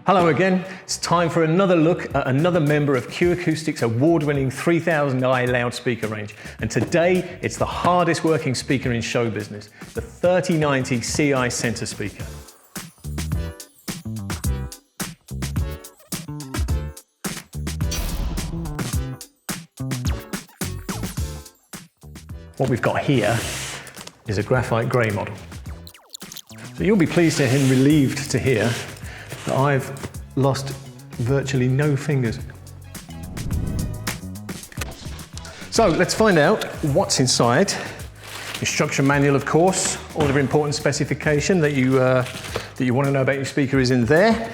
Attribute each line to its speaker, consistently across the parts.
Speaker 1: Hello again, it's time for another look at another member of Q Acoustics' award-winning 3000i loudspeaker range. And today, it's the hardest working speaker in show business, the 3090Ci center speaker. What we've got here is a Graphite Grey model. So you'll be pleased and relieved to hear that I've lost virtually no fingers. So let's find out what's inside. Instruction manual, of course, all the important specification that you want to know about your speaker is in there.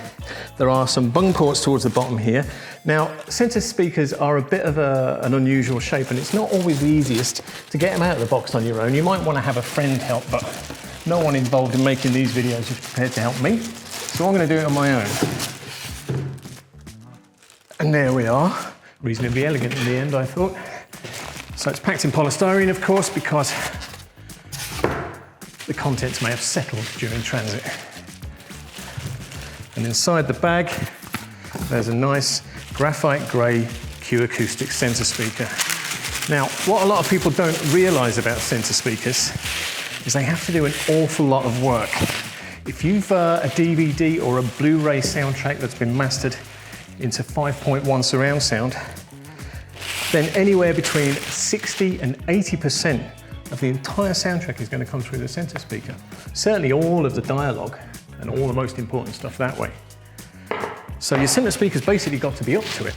Speaker 1: There are some bung ports towards the bottom here. Now, center speakers are a bit of an unusual shape, and it's not always the easiest to get them out of the box on your own. You might want to have a friend help, but no one involved in making these videos is prepared to help me. So I'm going to do it on my own. And there we are. Reasonably elegant in the end, I thought. So it's packed in polystyrene, of course, because the contents may have settled during transit. And inside the bag, there's a nice Graphite Grey Q Acoustics center speaker. Now, what a lot of people don't realize about center speakers is they have to do an awful lot of work. If you've a DVD or a Blu-ray soundtrack that's been mastered into 5.1 surround sound, then anywhere between 60 and 80% of the entire soundtrack is going to come through the center speaker. Certainly all of the dialogue and all the most important stuff that way. So your center speaker's basically got to be up to it.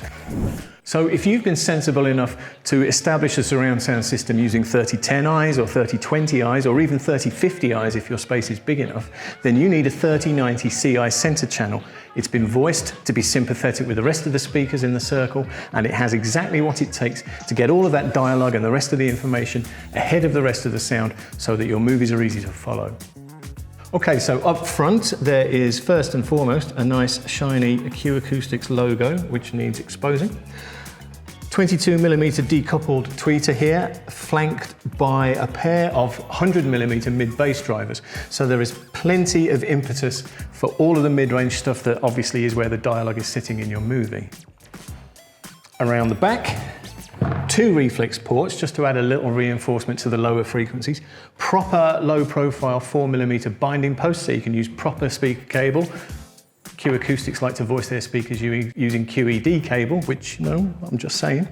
Speaker 1: So if you've been sensible enough to establish a surround sound system using 3010Is or 3020Is or even 3050Is if your space is big enough, then you need a 3090Ci center channel. It's been voiced to be sympathetic with the rest of the speakers in the circle, and it has exactly what it takes to get all of that dialogue and the rest of the information ahead of the rest of the sound so that your movies are easy to follow. Okay, so up front there is first and foremost a nice shiny Q Acoustics logo which needs exposing. 22mm decoupled tweeter here, flanked by a pair of 100mm mid-bass drivers. So there is plenty of impetus for all of the mid-range stuff that obviously is where the dialogue is sitting in your movie. Around the back, two reflex ports just to add a little reinforcement to the lower frequencies. Proper low profile 4mm binding posts so you can use proper speaker cable. Q Acoustics like to voice their speakers using QED cable, which, no, I'm just saying.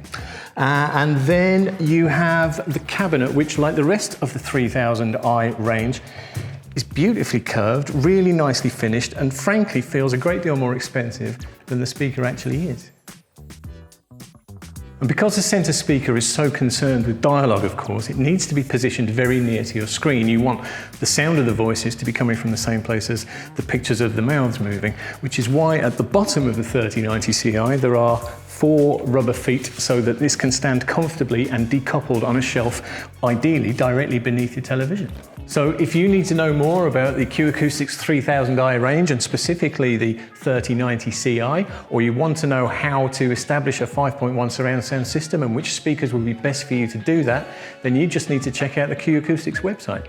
Speaker 1: And then you have the cabinet, which, like the rest of the 3000i range, is beautifully curved, really nicely finished, and frankly feels a great deal more expensive than the speaker actually is. And because the center speaker is so concerned with dialogue, of course, it needs to be positioned very near to your screen. You want the sound of the voices to be coming from the same place as the pictures of the mouths moving, which is why at the bottom of the 3090Ci there are 4 rubber feet so that this can stand comfortably and decoupled on a shelf, ideally directly beneath your television. So if you need to know more about the Q Acoustics 3000i range and specifically the 3090Ci, or you want to know how to establish a 5.1 surround sound system and which speakers would be best for you to do that, then you just need to check out the Q Acoustics website.